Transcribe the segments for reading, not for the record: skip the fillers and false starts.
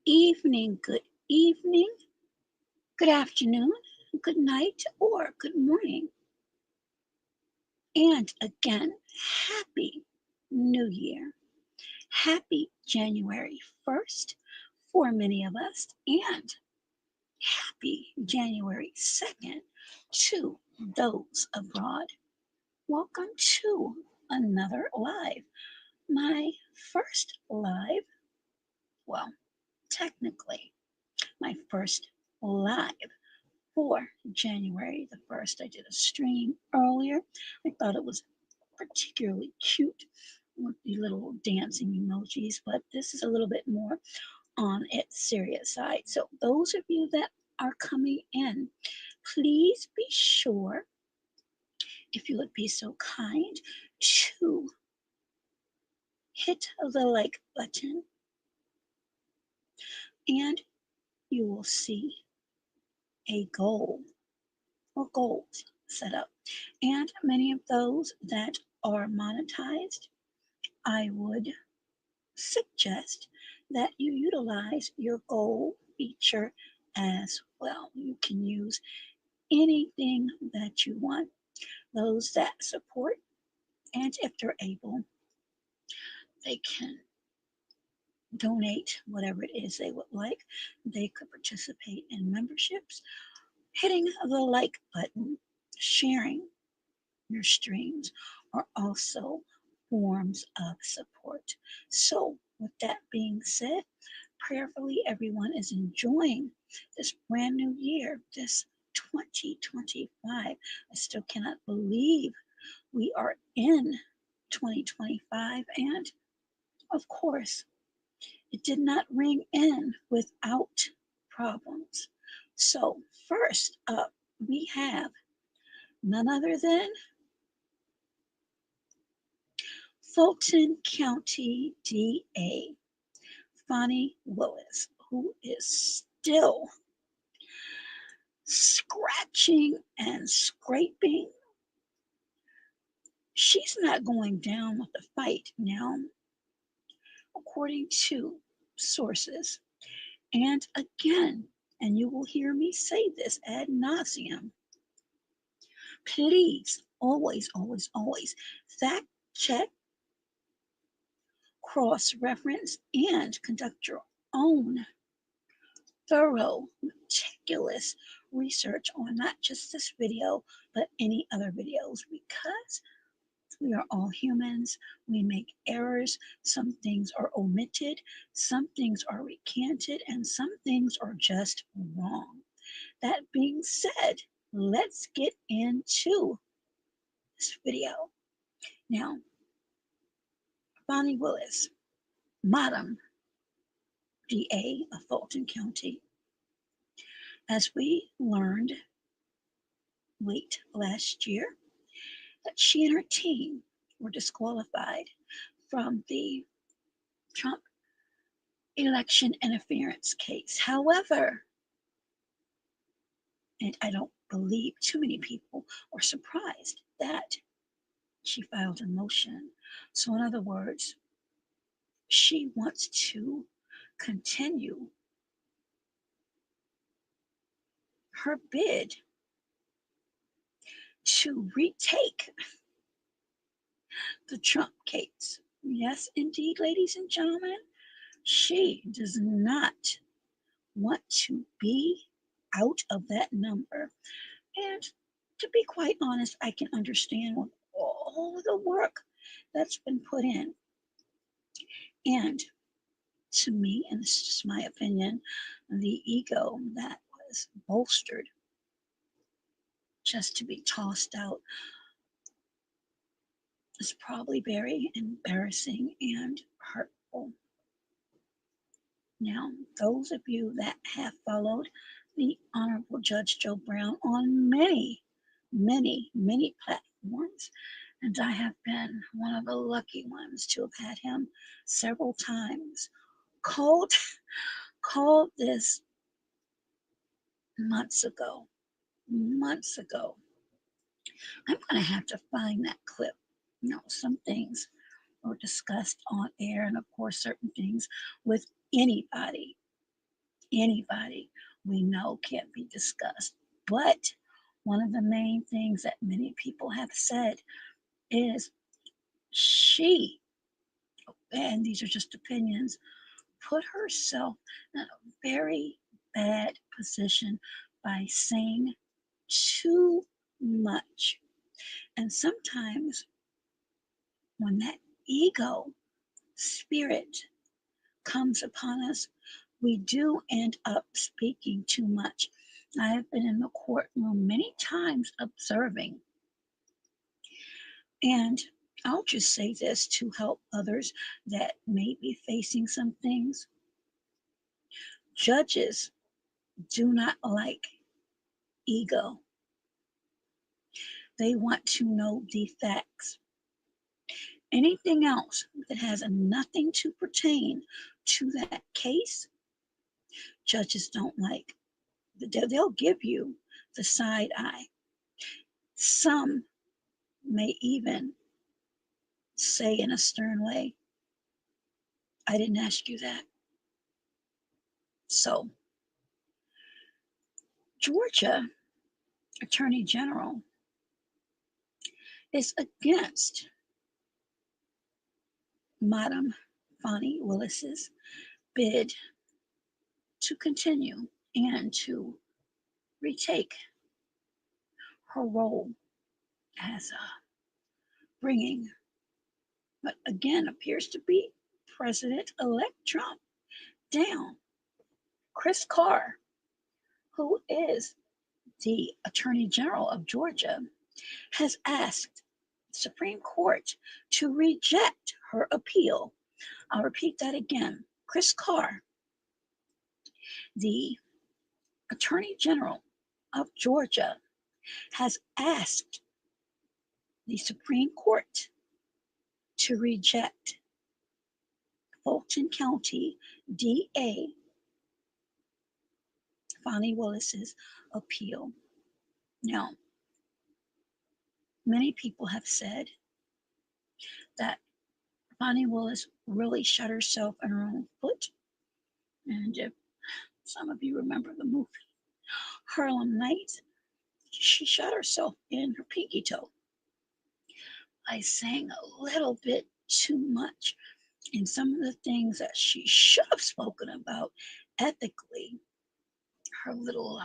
good evening, good afternoon, good night, or good morning. And again, Happy New Year. Happy January 1st for many of us, and happy January 2nd to those abroad. Welcome to another live. My first live, well, technically, my first live for January the 1st. I did a stream earlier. I thought it was particularly cute with the little dancing emojis, but this is a little bit more on its serious side. So, those of you that are coming in, please be sure, if you would be so kind, to hit the like button and you will see a goal or goals set up. And many of those that are monetized, I would suggest that you utilize your goal feature as well. You can use anything that you want. Those that support, and if they're able, they can donate whatever it is they would like. They could participate in memberships, hitting the like button, sharing your streams are also forms of support. So, with that being said, prayerfully everyone is enjoying this brand new year, this 2025. I still cannot believe we are in 2025, and of course, it did not ring in without problems. So, first up, we have none other than Fulton County DA Fani Willis, who is still scratching and scraping. She's not going down with the fight now, according to sources. And again, and you will hear me say this ad nauseum, please always, always, always fact check, cross reference, and conduct your own thorough, meticulous research on not just this video, but any other videos, because we are all humans. We make errors. Some things are omitted, some things are recanted, and some things are just wrong. That being said, let's get into this video. Now, Fani Willis, Madam DA of Fulton County, as we learned late last year, that she and her team were disqualified from the Trump election interference case. However, and I don't believe too many people are surprised that she filed a motion. So, in other words, she wants to continue her bid to retake the Trump case. Yes, indeed, ladies and gentlemen, she does not want to be out of that number. And to be quite honest, I can understand with all the work that's been put in. And to me, and this is just my opinion, the ego that was bolstered just to be tossed out is probably very embarrassing and hurtful. Now, those of you that have followed the Honorable Judge Joe Brown on many, many, many platforms, and I have been one of the lucky ones to have had him several times, called this months ago. Months ago. I'm going to have to find that clip. You know, some things were discussed on air, and of course, certain things with anybody anybody we know can't be discussed. But one of the main things that many people have said is she, and these are just opinions, put herself in a very bad position by saying too much. And sometimes when that ego spirit comes upon us, we do end up speaking too much. I have been in the courtroom many times observing, and I'll just say this to help others that may be facing some things. Judges do not like ego. They want to know the facts. Anything else that has nothing to pertain to that case, judges don't like. They'll give you the side eye. Some may even say in a stern way, I didn't ask you that. So, Georgia Attorney General is against Madam Fani Willis's bid to continue and to retake her role as bringing what again appears to be President-elect Trump down. Chris Carr, who is the Attorney General of Georgia, has asked the Supreme Court to reject her appeal. I'll repeat that again. Chris Carr, the Attorney General of Georgia, has asked the Supreme Court to reject Fulton County DA Fani Willis's appeal. Now, many people have said that Fani Willis really shot herself in her own foot. And if some of you remember the movie Harlem Nights, she shot herself in her pinky toe by saying a little bit too much. And some of the things that she should have spoken about ethically, her little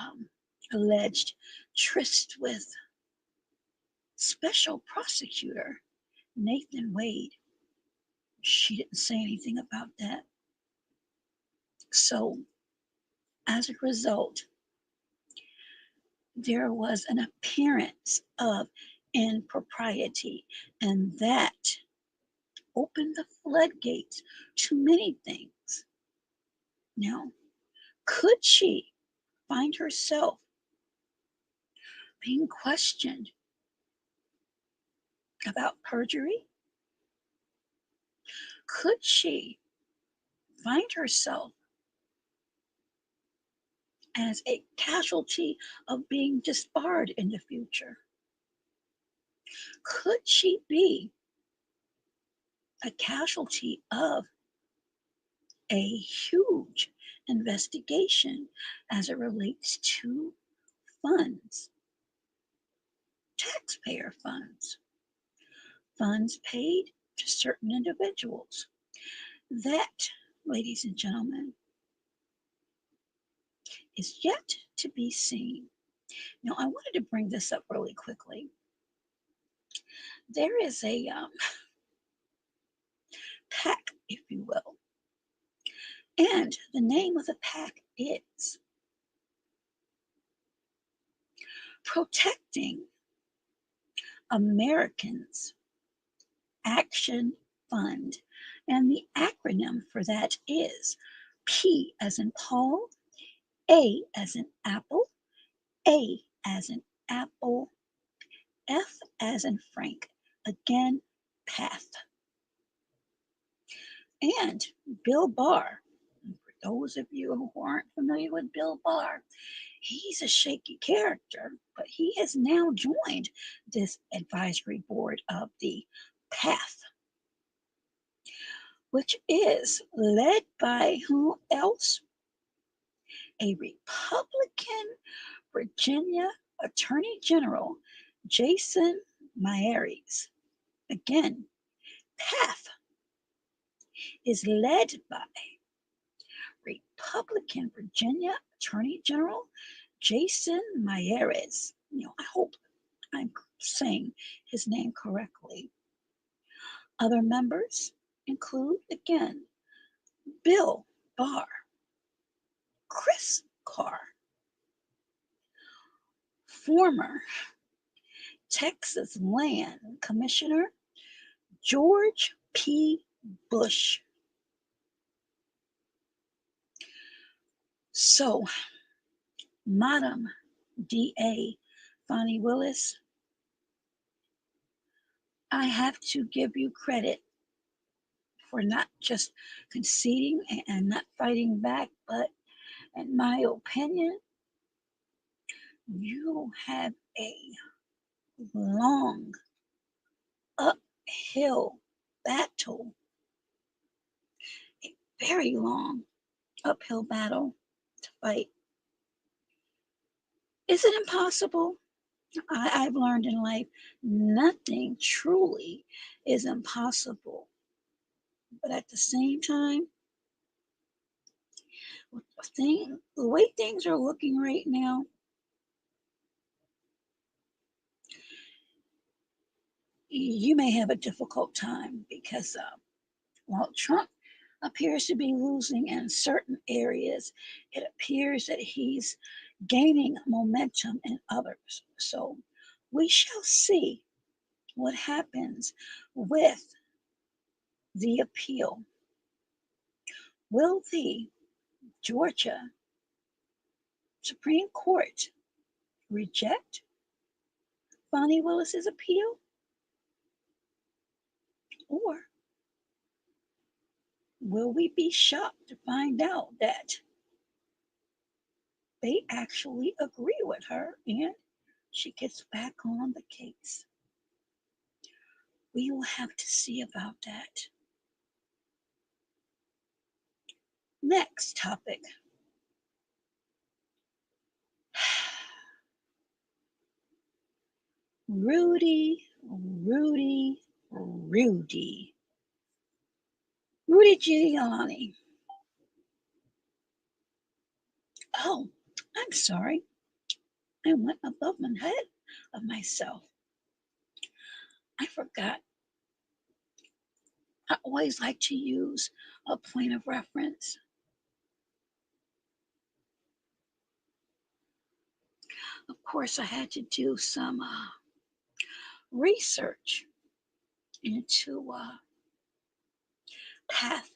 alleged tryst with special prosecutor Nathan Wade, she didn't say anything about that. So, as a result, there was an appearance of impropriety, and that opened the floodgates to many things. Now, could she find herself being questioned about perjury? Could she find herself as a casualty of being disbarred in the future? Could she be a casualty of a huge investigation as it relates to funds, taxpayer funds, funds paid to certain individuals? That, ladies and gentlemen, is yet to be seen. Now, I wanted to bring this up really quickly. There is a PAC, if you will, and the name of the PAC is Protecting Americans Action Fund, and the acronym for that is P as in Paul, A as in Apple, A as in Apple, F as in Frank, again, PATH. And Bill Barr, for those of you who aren't familiar with Bill Barr, he's a shaky character, but he has now joined this advisory board of the PATH, which is led by who else? A Republican Virginia Attorney General, Jason Miyares. Again, PATH is led by Republican Virginia Attorney General Jason Miyares. I hope I'm saying his name correctly. Other members include, again, Bill Barr, Chris Carr, former Texas Land Commissioner George P. Bush. So, Madam DA Fani Willis, I have to give you credit for not just conceding and not fighting back, but in my opinion, you have a long uphill battle, a very long uphill battle to fight. Is it impossible? I've learned in life nothing truly is impossible. But at the same time, the way things are looking right now, you may have a difficult time because while Trump appears to be losing in certain areas, it appears that he's gaining momentum in others. So we shall see what happens with the appeal. Will the Georgia Supreme Court reject Fani Willis's appeal? Or will we be shocked to find out that they actually agree with her and she gets back on the case? We will have to see about that. Next topic. Rudy Giuliani. Oh, I'm sorry. I went above my head of myself. I forgot. I always like to use a point of reference. Of course, I had to do some research into PATH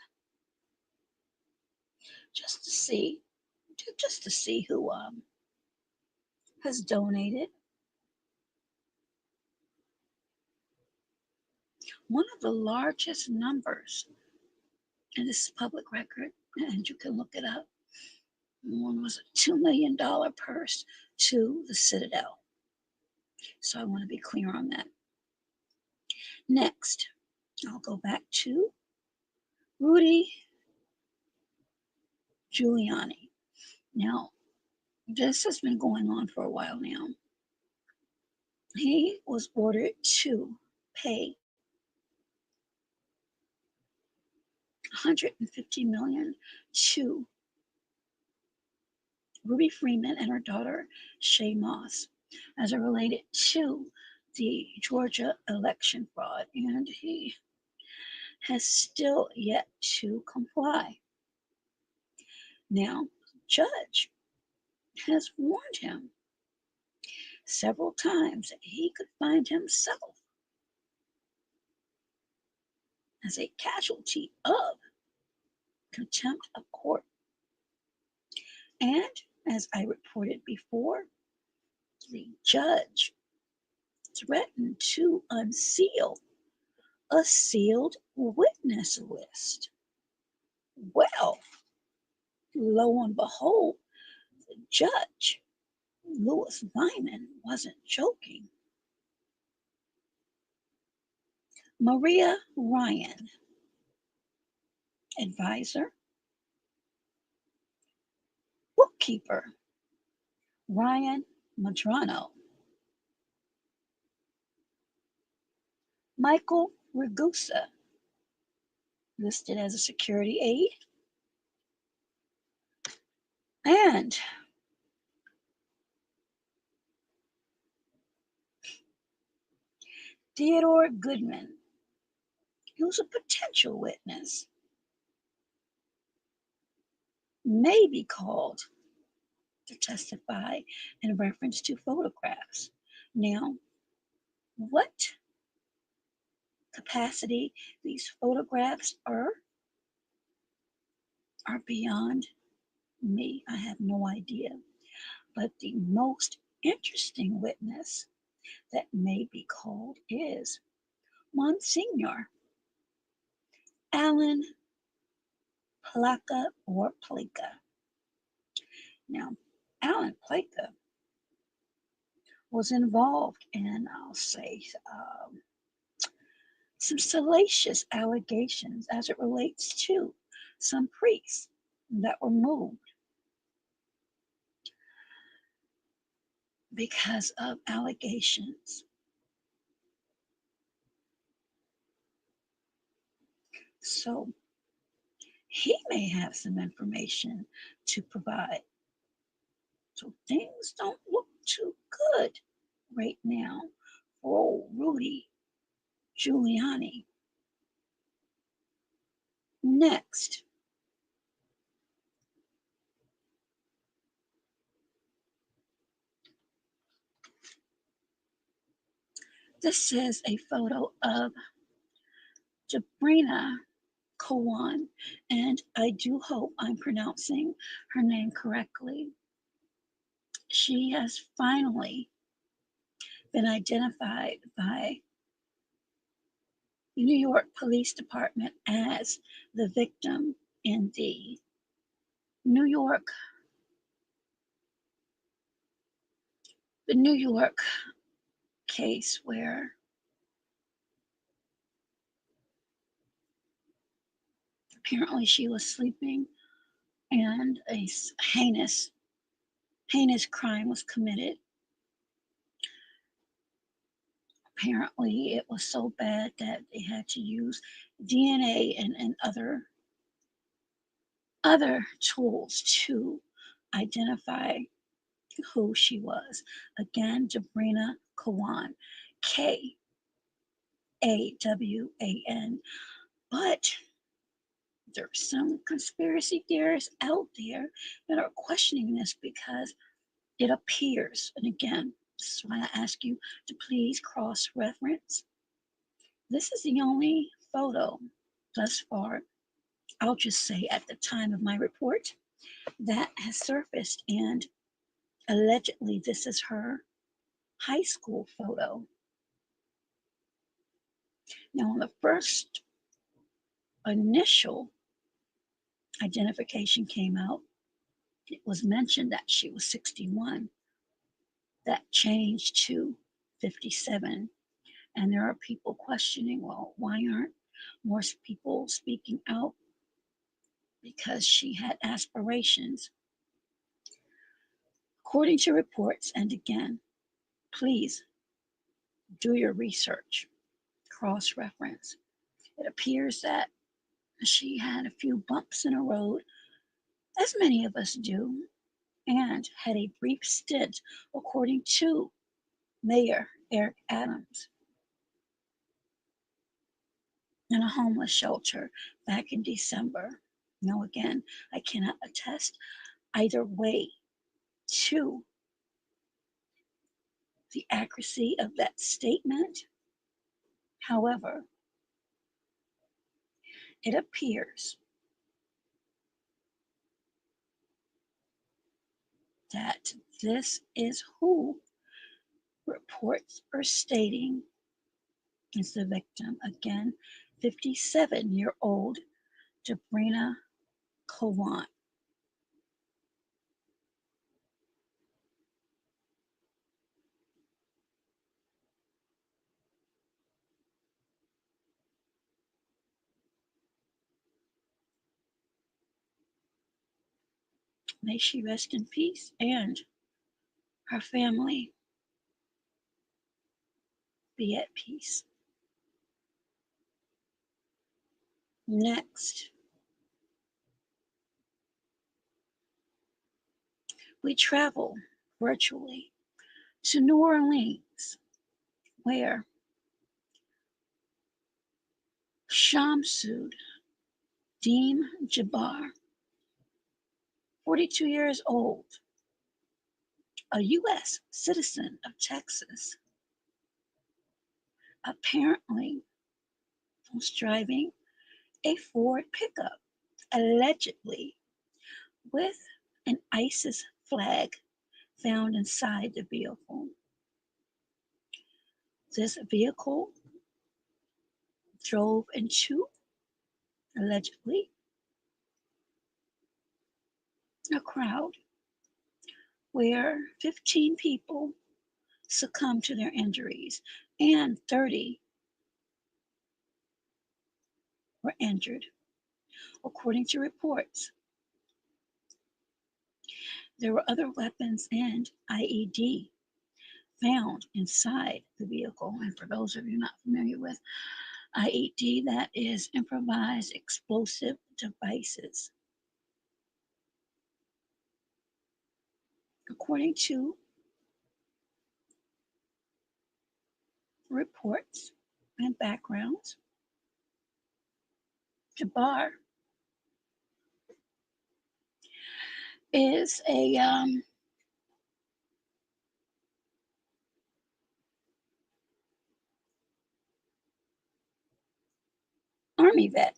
just to see who has donated. One of the largest numbers, and this is public record, and you can look it up. One was a $2 million purse to the Citadel. So I want to be clear on that. Next, I'll go back to Rudy Giuliani. Now, this has been going on for a while now. He was ordered to pay $150 million to Ruby Freeman and her daughter Shay Moss as it related to the Georgia election fraud, and he has still yet to comply. Now, the judge has warned him several times that he could find himself as a casualty of contempt of court. And as I reported before, the judge threatened to unseal a sealed witness list. Well, lo and behold, the judge, Louis Lyman, wasn't joking. Maria Ryan, advisor, bookkeeper Ryan Madrano, Michael Ragusa, listed as a security aide, and Theodore Goodman, who's a potential witness, may be called to testify in reference to photographs. Now, what capacity these photographs are beyond me. I have no idea. But the most interesting witness that may be called is Monsignor Alan Plaka or Plaka. Now, Alan Plaka was involved in, I'll say, some salacious allegations as it relates to some priests that were moved because of allegations. So he may have some information to provide. So things don't look too good right now for old Rudy Giuliani. Next, this is a photo of Jabrina Kawan, and I do hope I'm pronouncing her name correctly. She has finally been identified by the New York Police Department as the victim in the New York the New York case where apparently she was sleeping and a heinous crime was committed. Apparently it was so bad that they had to use DNA and other tools to identify who she was. Again, Jabrina Kawan, Kawan. But there's some conspiracy theorists out there that are questioning this because it appears, and again, this is why I ask you to please cross reference. This is the only photo thus far, I'll just say at the time of my report, that has surfaced, and allegedly this is her high school photo. Now, when the first initial identification came out, it was mentioned that she was 61. That changed to 57. And there are people questioning, well, why aren't more people speaking out? Because she had aspirations. According to reports, and again, please do your research, cross reference. It appears that she had a few bumps in the road, as many of us do, and had a brief stint, according to Mayor Eric Adams, in a homeless shelter back in December. Now, again, I cannot attest either way to the accuracy of that statement. However, it appears that this is who reports are stating is the victim. Again, 57-year-old Jabrina Kawan. May she rest in peace, and her family be at peace. Next, we travel virtually to New Orleans, where Shamsud Dean Jabbar, 42 years old, a U.S. citizen of Texas, apparently was driving a Ford pickup, allegedly with an ISIS flag found inside the vehicle. This vehicle drove into, allegedly, a crowd where 15 people succumbed to their injuries and 30 were injured. According to reports, there were other weapons and IED found inside the vehicle. And for those of you not familiar with IED, that is improvised explosive devices. According to reports and backgrounds, Jabbar is a Army vet.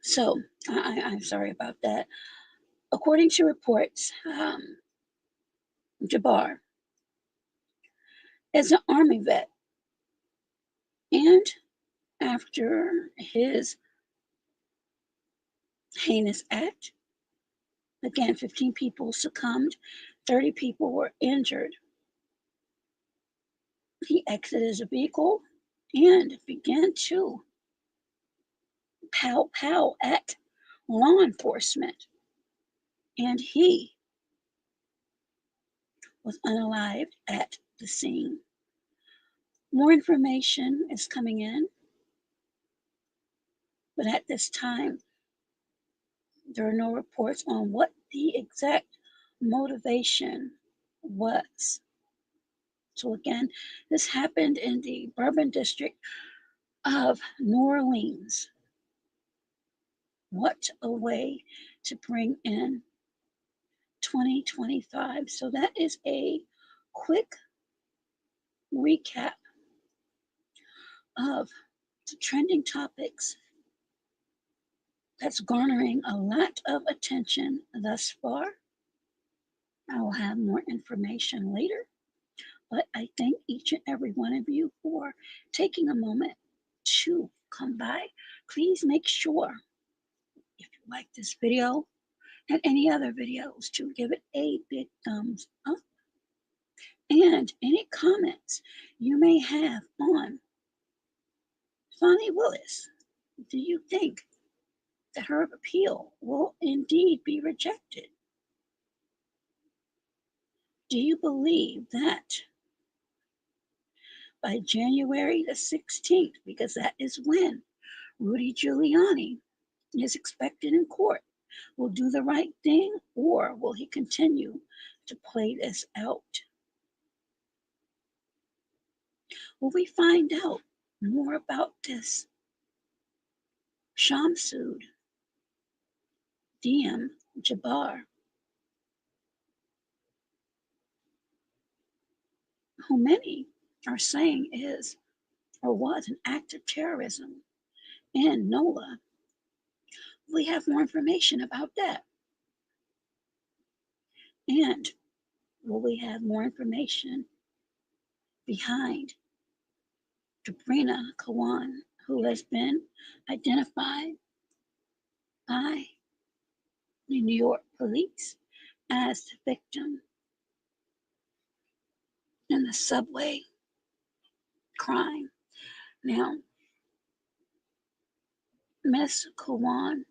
So I'm sorry about that. According to reports, Jabbar is an Army vet, and after his heinous act, again, 15 people succumbed, 30 people were injured. He exited his vehicle and began to pow at law enforcement, and he was unalived at the scene. More information is coming in, but at this time, there are no reports on what the exact motivation was. So again, this happened in the Bourbon district of New Orleans. What a way to bring in 2025. So that is a quick recap of the trending topics that's garnering a lot of attention thus far. I will have more information later, but I thank each and every one of you for taking a moment to come by. Please make sure, if you like this video and any other videos, to give it a big thumbs up. And any comments you may have on Fani Willis, do you think that her appeal will indeed be rejected? Do you believe that by January the 16th, because that is when Rudy Giuliani is expected in court, will do the right thing, or will he continue to play this out? Will we find out more about this Shamsud DM Jabbar, who many are saying is or was an act of terrorism in Nola? We have more information about that. And will we have more information behind Sabrina Kawan, who has been identified by the New York police as the victim in the subway crime? Now, Miss Kawan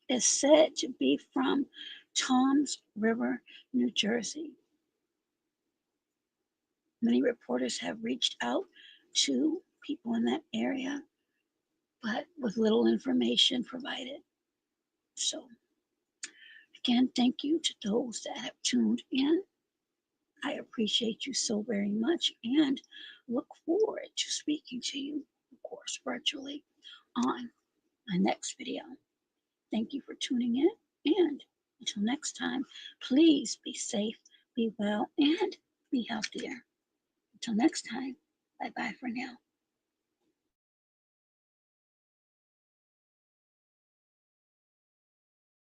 is said to be from Toms River, New Jersey. Many reporters have reached out to people in that area, but with little information provided. So, again, thank you to those that have tuned in. I appreciate you so very much and look forward to speaking to you, of course, virtually on my next video. Thank you for tuning in, and until next time, please be safe, be well, and be healthier. Until next time, bye bye for now.